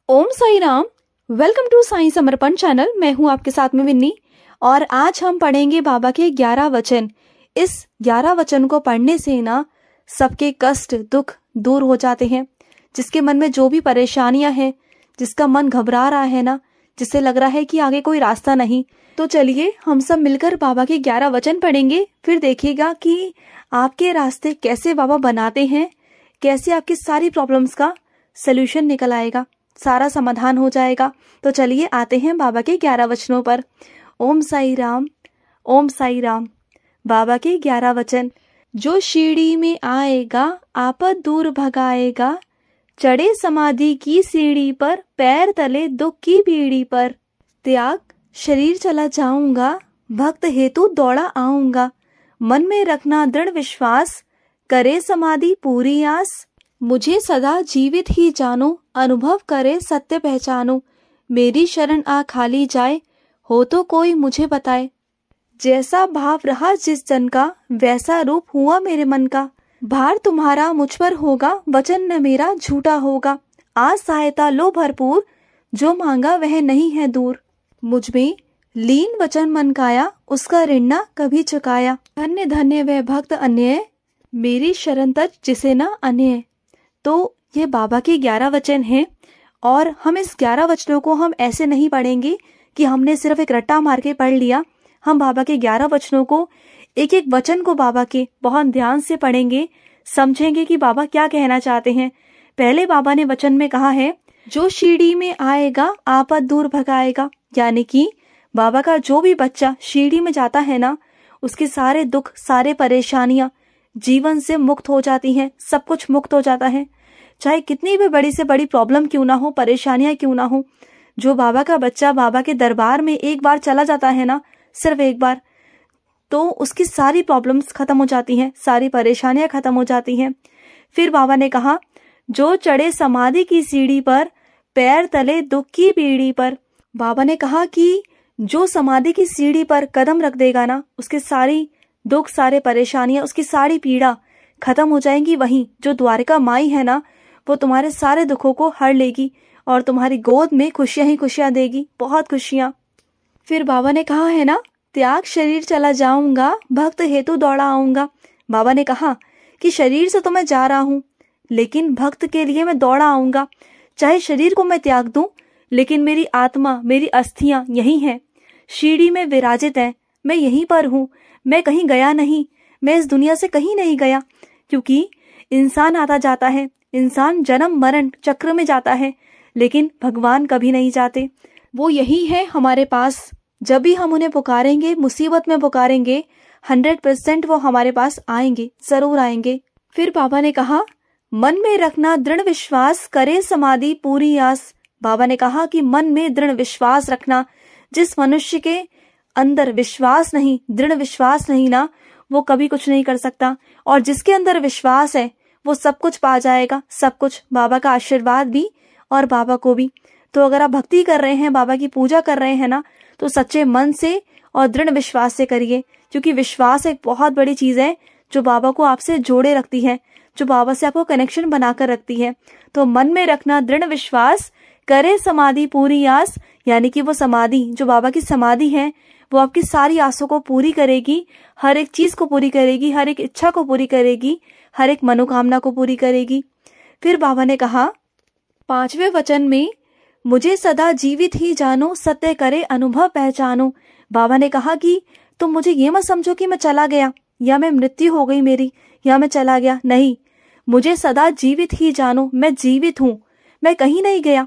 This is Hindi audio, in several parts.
Om Sai Ram. Welcome to Sai Samarpan channel. मैं हूं आपके साथ में विन्नी और आज हम पढ़ेंगे बाबा के 11 वचन। इस 11 वचन को पढ़ने से ना सबके कष्ट दुख दूर हो जाते हैं। जिसके मन में जो भी परेशानियां हैं, जिसका मन घबरा रहा है ना, जिससे लग रहा है कि आगे कोई रास्ता नहीं, तो चलिए हम सब मिलकर बाबा के 11 वचन पढ़ेंगे। फिर देखिएगा कि आपके रास्ते कैसे बाबा बनाते हैं, कैसे आपकी सारी प्रॉब्लम्स का सोल्यूशन निकल आएगा, सारा समाधान हो जाएगा। तो चलिए आते हैं बाबा के 11 वचनों पर। ओम साई राम, ओम साई राम। बाबा के 11 वचन। जो सीढ़ी में आएगा आपद दूर भगाएगा, चढ़े समाधि की सीढ़ी पर, पैर तले दुख की पीढ़ी पर। त्याग शरीर चला जाऊंगा, भक्त हेतु दौड़ा आऊंगा, मन में रखना दृढ़ विश्वास, करे समाधि पूरी आस। मुझे सदा जीवित ही जानो, अनुभव करे सत्य पहचानो, मेरी शरण आ खाली जाए, हो तो कोई मुझे बताए। जैसा भाव रहा जिस जन का, वैसा रूप हुआ मेरे मन का, भार तुम्हारा मुझ पर होगा, वचन न मेरा झूठा होगा। आज सहायता लो भरपूर, जो मांगा वह नहीं है दूर। मुझ में लीन वचन मन काया, उसका ऋण न कभी चुकाया। धन्य धन्य वह भक्त अन्य, मेरी शरण तज जिसे न अन्य। तो ये बाबा के 11 वचन हैं और हम इस 11 वचनों को हम ऐसे नहीं पढ़ेंगे कि हमने सिर्फ एक रट्टा मार के पढ़ लिया। हम बाबा के 11 वचनों को, एक एक वचन को बाबा के बहुत ध्यान से पढ़ेंगे, समझेंगे कि बाबा क्या कहना चाहते हैं। पहले बाबा ने वचन में कहा है, जो सीढ़ी में आएगा आपद दूर भगाएगा। यानी कि बाबा का जो भी बच्चा सीढ़ी में जाता है ना, उसके सारे दुख सारे परेशानियां जीवन से मुक्त हो जाती हैं, सब कुछ मुक्त हो जाता है। चाहे कितनी भी बड़ी से बड़ी प्रॉब्लम क्यों ना हो, परेशानियां क्यों ना हो, जो बाबा का बच्चा बाबा के दरबार में एक बार चला जाता है ना, सिर्फ एक बार, तो उसकी सारी प्रॉब्लम्स खत्म हो जाती हैं, सारी परेशानियां खत्म हो जाती हैं। फिर बाबा ने कहा, जो चढ़े समाधि की सीढ़ी पर, पैर तले दुख की पीढ़ी पर। बाबा ने कहा कि जो समाधि की सीढ़ी पर कदम रख देगा ना, उसके सारी दुख सारे परेशानियां, उसकी सारी पीड़ा खत्म हो जाएंगी। वहीं जो द्वारिका माई है ना, वो तुम्हारे सारे दुखों को हर लेगी और तुम्हारी गोद में खुशियां ही खुशियां देगी, बहुत खुशियां। फिर बाबा ने कहा है ना, त्याग शरीर चला जाऊंगा, भक्त हेतु दौड़ा आऊंगा। बाबा ने कहा कि शरीर से तो मैं जा रहा हूं, लेकिन भक्त के लिए मैं दौड़ा आऊंगा। चाहे शरीर को मैं त्याग दूं, लेकिन मेरी आत्मा, मेरी अस्थियां यही हैं, सीढ़ी में विराजित है। मैं यहीं पर हूं, मैं कहीं गया नहीं, मैं इस दुनिया से कहीं नहीं गया। क्योंकि इंसान आता जाता है, इंसान जन्म मरण चक्र में जाता है, लेकिन भगवान कभी नहीं जाते। वो यही है हमारे पास। जब भी हम उन्हें पुकारेंगे, मुसीबत में पुकारेंगे, 100% वो हमारे पास आएंगे, जरूर आएंगे। फिर बाबा ने कहा, मन में रखना दृढ़ विश्वास, करे समाधि पूरी आस। बाबा ने कहा कि मन में दृढ़ विश्वास रखना। जिस मनुष्य के अंदर विश्वास नहीं, दृढ़ विश्वास नहीं ना, वो कभी कुछ नहीं कर सकता। और जिसके अंदर विश्वास है, वो सब कुछ पा जाएगा, सब कुछ, बाबा का आशीर्वाद भी और बाबा को भी। तो अगर आप भक्ति कर रहे हैं, बाबा की पूजा कर रहे हैं ना, तो सच्चे मन से और दृढ़ विश्वास से करिए। क्योंकि विश्वास एक बहुत बड़ी चीज है जो बाबा को आपसे जोड़े रखती है, जो बाबा से आपको कनेक्शन बनाकर रखती है। तो मन में रखना दृढ़ विश्वास, करे समाधि पूरी आस। यानी कि वो समाधि, जो बाबा की समाधि है, वो आपकी सारी आसों को पूरी करेगी, हर एक चीज को पूरी करेगी, हर एक इच्छा को पूरी करेगी, हर एक मनोकामना को पूरी करेगी। फिर बाबा ने कहा 5वें वचन में, मुझे सदा जीवित ही जानो, सत्य करे अनुभव पहचानो। बाबा ने कहा कि तुम मुझे ये मत समझो कि मैं चला गया, या मैं मृत्यु हो गई मेरी, या मैं चला गया, नहीं। मुझे सदा जीवित ही जानो, मैं जीवित हूँ, मैं कहीं नहीं गया,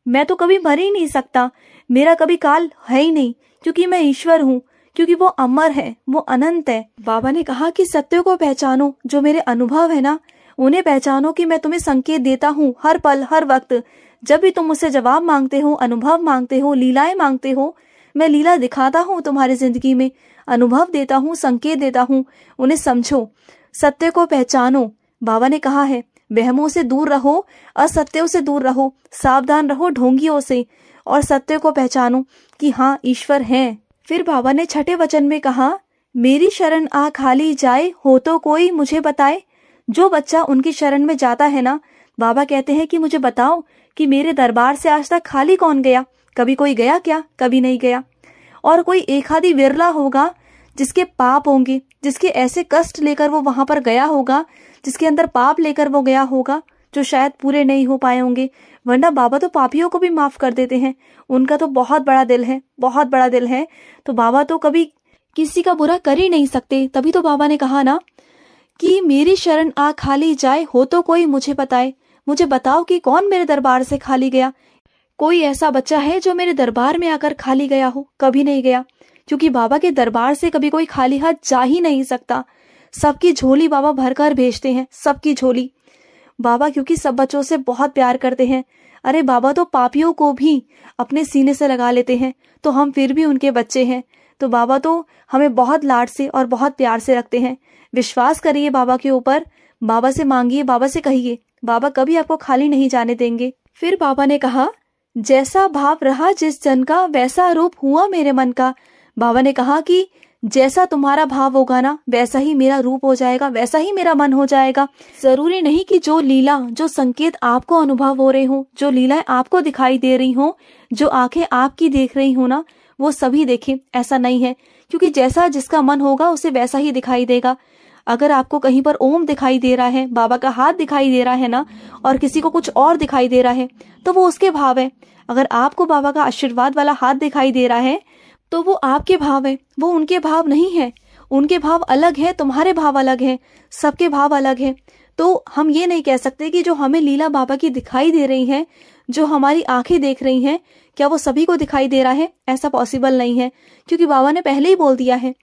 मैं तो कभी मर ही नहीं सकता, मेरा कभी काल है ही नहीं, क्योंकि मैं ईश्वर हूँ, क्योंकि वो अमर है, वो अनंत है। बाबा ने कहा कि सत्य को पहचानो, जो मेरे अनुभव है ना, उन्हें पहचानो कि मैं तुम्हें संकेत देता हूँ हर पल हर वक्त। जब भी तुम मुझसे जवाब मांगते हो, अनुभव मांगते हो, लीलाएं मांगते हो, मैं लीला दिखाता हूँ तुम्हारी जिंदगी में, अनुभव देता हूँ, संकेत देता हूँ, उन्हें समझो, सत्य को पहचानो। बाबा ने कहा है, वहमों से दूर रहो, असत्यों से दूर रहो, सावधान रहो ढोंगियों से, और सत्य को पहचानो कि हाँ ईश्वर है। फिर बाबा ने 6ठे वचन में कहा, मेरी शरण आ खाली जाए, हो तो कोई मुझे बताए। जो बच्चा उनकी शरण में जाता है ना, बाबा कहते हैं कि मुझे बताओ कि मेरे दरबार से आज तक खाली कौन गया, कभी कोई गया क्या? कभी नहीं गया। और कोई एक आधी विरला होगा जिसके पाप होंगे, जिसके ऐसे कष्ट लेकर वो वहां पर गया होगा, जिसके अंदर पाप लेकर वो गया होगा, जो शायद पूरे नहीं हो पाए होंगे। वरना बाबा तो पापियों को भी माफ कर देते हैं। उनका तो बहुत बड़ा दिल है, बहुत बड़ा दिल है। तो बाबा तो कभी किसी का बुरा कर ही नहीं सकते। तभी तो बाबा ने कहा ना कि मेरी शरण आ खाली जाए, हो तो कोई मुझे बताए। मुझे बताओ कि कौन मेरे दरबार से खाली गया। कोई ऐसा बच्चा है जो मेरे दरबार में आकर खाली गया हो? कभी नहीं गया, क्योंकि बाबा के दरबार से कभी कोई खाली हाथ जा ही नहीं सकता। सबकी झोली बाबा भरकर भेजते हैं, सबकी झोली। बाबा क्योंकि सब बच्चों से बहुत प्यार करते हैं। अरे बाबा तो पापियों को भी अपने सीने से लगा लेते हैं, तो हम फिर भी उनके बच्चे हैं। तो बाबा तो हमें बहुत लाड से और बहुत प्यार से रखते हैं। विश्वास करिए बाबा के ऊपर, बाबा से मांगिए, बाबा से कहिए, बाबा कभी आपको खाली नहीं जाने देंगे। फिर बाबा ने कहा, जैसा भाव रहा जिस जन का, वैसा रूप हुआ मेरे मन का। बाबा ने कहा कि जैसा तुम्हारा भाव होगा ना, वैसा ही मेरा रूप हो जाएगा, वैसा ही मेरा मन हो जाएगा। जरूरी नहीं कि जो लीला, जो संकेत आपको अनुभव हो रहे हो, जो लीलाएं आपको दिखाई दे रही हो, जो आंखें आपकी देख रही हो ना, वो सभी देखें, ऐसा नहीं है। क्योंकि जैसा जिसका मन होगा उसे वैसा ही दिखाई देगा। अगर आपको कहीं पर ओम दिखाई दे रहा है, बाबा का हाथ दिखाई दे रहा है ना, और किसी को कुछ और दिखाई दे रहा है, तो वो उसके भाव है। अगर आपको बाबा का आशीर्वाद वाला हाथ दिखाई दे रहा है, तो वो आपके भाव है, वो उनके भाव नहीं है। उनके भाव अलग है, तुम्हारे भाव अलग है, सबके भाव अलग है। तो हम ये नहीं कह सकते कि जो हमें लीला बाबा की दिखाई दे रही है, जो हमारी आंखें देख रही हैं, क्या वो सभी को दिखाई दे रहा है? ऐसा पॉसिबल नहीं है, क्योंकि बाबा ने पहले ही बोल दिया है,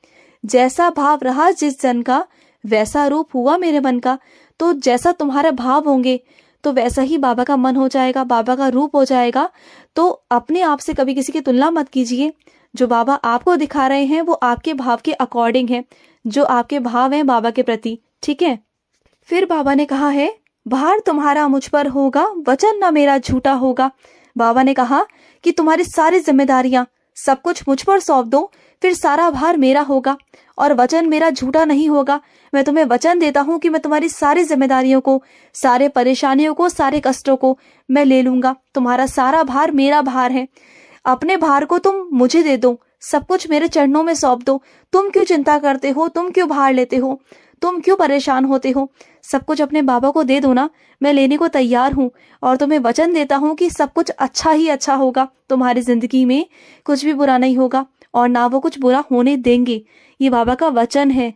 जैसा भाव रहा जिस जन का, वैसा रूप हुआ मेरे मन का। तो जैसा तुम्हारे भाव होंगे, तो वैसा ही बाबा का मन हो जाएगा, बाबा का रूप हो जाएगा। तो अपने आप से कभी किसी की तुलना मत कीजिए। जो बाबा आपको दिखा रहे हैं वो आपके भाव के अकॉर्डिंग है, जो आपके भाव हैं बाबा के प्रति, ठीक है। फिर बाबा ने कहा है, भार तुम्हारा मुझ पर होगा, वचन ना मेरा झूठा होगा। बाबा ने कहा कि तुम्हारी सारी जिम्मेदारियां, सब कुछ मुझ पर सौंप दो, फिर सारा भार मेरा होगा और वचन मेरा झूठा नहीं होगा। मैं तुम्हें वचन देता हूँ कि मैं तुम्हारी सारी जिम्मेदारियों को, सारे परेशानियों को, सारे कष्टों को मैं ले लूंगा। तुम्हारा सारा भार मेरा भार है। अपने भार को तुम मुझे दे दो, सब कुछ मेरे चरणों में सौंप दो। तुम क्यों चिंता करते हो, तुम क्यों भार लेते हो, तुम क्यों परेशान होते हो? सब कुछ अपने बाबा को दे दो ना, मैं लेने को तैयार हूँ। और तुम्हें वचन देता हूँ कि सब कुछ अच्छा ही अच्छा होगा। तुम्हारी जिंदगी में कुछ भी बुरा नहीं होगा और ना वो कुछ बुरा होने देंगे। ये बाबा का वचन है।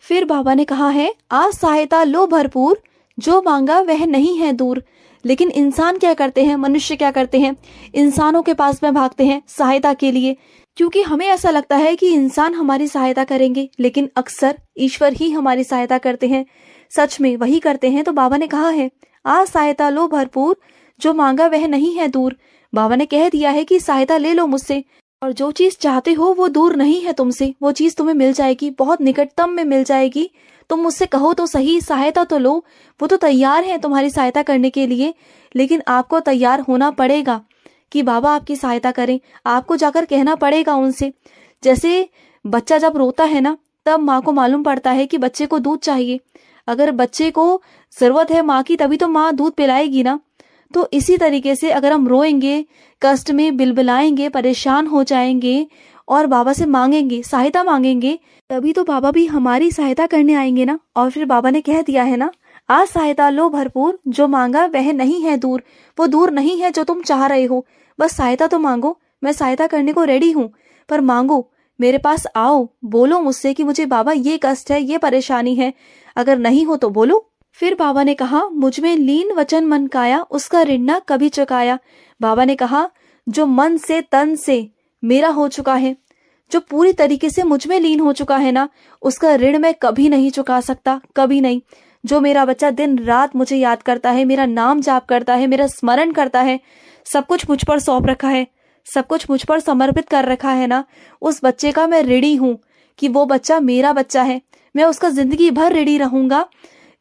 फिर बाबा ने कहा है, आज सहायता लो भरपूर, जो मांगा वह नहीं है दूर। लेकिन इंसान क्या करते हैं, मनुष्य क्या करते हैं? इंसानों के पास में भागते हैं सहायता के लिए, क्योंकि हमें ऐसा लगता है कि इंसान हमारी सहायता करेंगे, लेकिन अक्सर ईश्वर ही हमारी सहायता करते हैं। सच में वही करते हैं। तो बाबा ने कहा है, आज सहायता लो भरपूर, जो मांगा वह नहीं है दूर। बाबा ने कह दिया है कि सहायता ले लो मुझसे, और जो चीज चाहते हो वो दूर नहीं है तुमसे, वो चीज तुम्हें मिल जाएगी, बहुत निकटतम में मिल जाएगी। तुम मुझसे कहो तो सही, सहायता तो लो। वो तो तैयार है तुम्हारी सहायता करने के लिए, लेकिन आपको तैयार होना पड़ेगा कि बाबा आपकी सहायता करें। आपको जाकर कहना पड़ेगा उनसे। जैसे बच्चा जब रोता है ना, तब माँ को मालूम पड़ता है कि बच्चे को दूध चाहिए। अगर बच्चे को जरूरत है माँ की, तभी तो माँ दूध पिलाएगी ना। तो इसी तरीके से अगर हम रोएंगे, कष्ट में बिलबिलाएंगे, परेशान हो जाएंगे और बाबा से मांगेंगे, सहायता मांगेंगे, तभी तो बाबा भी हमारी सहायता करने आएंगे ना। और फिर बाबा ने कह दिया है ना, आज सहायता लो भरपूर, जो मांगा वह नहीं है दूर। वो दूर नहीं है जो तुम चाह रहे हो, बस सहायता तो मांगो। मैं सहायता करने को रेडी हूँ, पर मांगो, मेरे पास आओ, बोलो मुझसे कि मुझे बाबा ये कष्ट है, ये परेशानी है। अगर नहीं हो तो बोलो। फिर बाबा ने कहा, मुझ में लीन वचन मन काया, उसका ऋण ना कभी चुकाया। बाबा ने कहा, जो मन से तन से मेरा हो चुका है, जो पूरी तरीके से मुझ में लीन हो चुका है ना, उसका ऋण मैं कभी नहीं चुका सकता, कभी नहीं। जो मेरा बच्चा दिन रात मुझे याद करता है, मेरा नाम जाप करता है, मेरा स्मरण करता है, सब कुछ मुझ पर सौंप रखा है, सब कुछ मुझ पर समर्पित कर रखा है ना, उस बच्चे का मैं ऋणी हूँ कि वो बच्चा मेरा बच्चा है। मैं उसका जिंदगी भर ऋणी रहूंगा,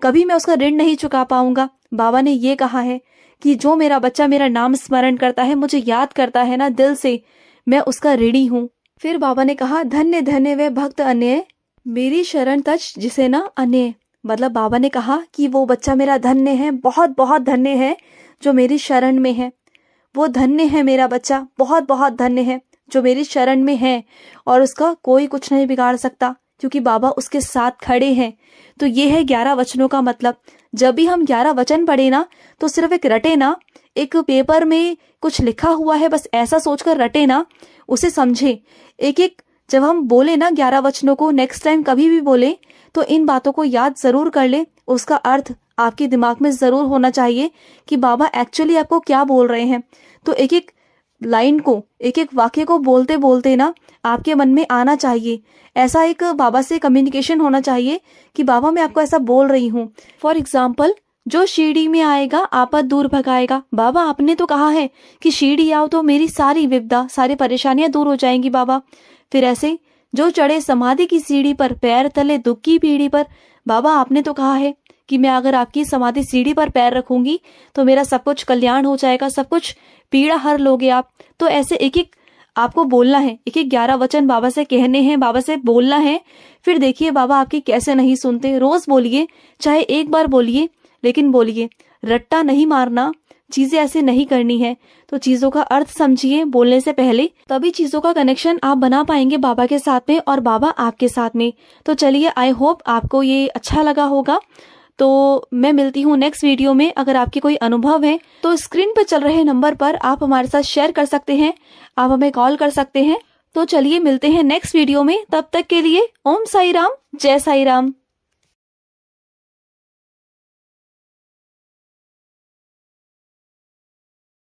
कभी मैं उसका ऋण नहीं चुका पाऊंगा। बाबा ने ये कहा है कि जो मेरा बच्चा मेरा नाम स्मरण करता है, मुझे याद करता है ना दिल से, मैं उसका ऋणी हूँ। फिर बाबा ने कहा, धन्य धन्य वे भक्त अन्य, मेरी शरण तज जिसे ना अन्य। मतलब बाबा ने कहा कि वो बच्चा मेरा धन्य है, बहुत बहुत धन्य है, जो मेरी शरण में है। वो धन्य है मेरा बच्चा, बहुत बहुत धन्य है जो मेरी शरण में है, और उसका कोई कुछ नहीं बिगाड़ सकता क्योंकि बाबा उसके साथ खड़े हैं। तो ये है 11 वचनों का मतलब। जब भी हम 11 वचन पढ़े ना, तो सिर्फ एक रटे ना, एक पेपर में कुछ लिखा हुआ है बस ऐसा सोचकर रटे ना, उसे समझे। एक एक जब हम बोले ना 11 वचनों को, नेक्स्ट टाइम कभी भी बोले तो इन बातों को याद जरूर कर ले। उसका अर्थ आपके दिमाग में जरूर होना चाहिए कि बाबा एक्चुअली आपको क्या बोल रहे हैं। तो एक एक लाइन को, एक एक वाक्य को बोलते बोलते ना आपके मन में आना चाहिए। ऐसा एक बाबा से कम्युनिकेशन होना चाहिए कि बाबा मैं आपको ऐसा बोल रही हूँ। फॉर एग्जाम्पल, जो शिरडी में आएगा आपद दूर भगाएगा। बाबा आपने तो कहा है कि शिरडी आओ तो मेरी सारी विपदा, सारी परेशानियां दूर हो जाएंगी बाबा। फिर ऐसे जो चढ़े समाधि की सीढ़ी पर, पैर तले दुख की पीढ़ी पर, बाबा आपने तो कहा है कि मैं अगर आपकी समाधि सीढ़ी पर पैर रखूंगी तो मेरा सब कुछ कल्याण हो जाएगा, सब कुछ पीड़ा हर लोगे आप। तो ऐसे एक एक आपको बोलना है, एक एक 11 वचन बाबा से कहने हैं, बाबा से बोलना है। फिर देखिए बाबा आपकी कैसे नहीं सुनते। रोज बोलिए, चाहे एक बार बोलिए, लेकिन बोलिए, रट्टा नहीं मारना, चीजें ऐसे नहीं करनी है। तो चीजों का अर्थ समझिए बोलने से पहले, तभी चीजों का कनेक्शन आप बना पाएंगे बाबा के साथ में और बाबा आपके साथ में। तो चलिए, आई होप आपको ये अच्छा लगा होगा। तो मैं मिलती हूँ नेक्स्ट वीडियो में। अगर आपके कोई अनुभव है तो स्क्रीन पर चल रहे नंबर पर आप हमारे साथ शेयर कर सकते हैं, आप हमें कॉल कर सकते हैं। तो चलिए मिलते हैं नेक्स्ट वीडियो में, तब तक के लिए ओम साई राम, जय साई राम।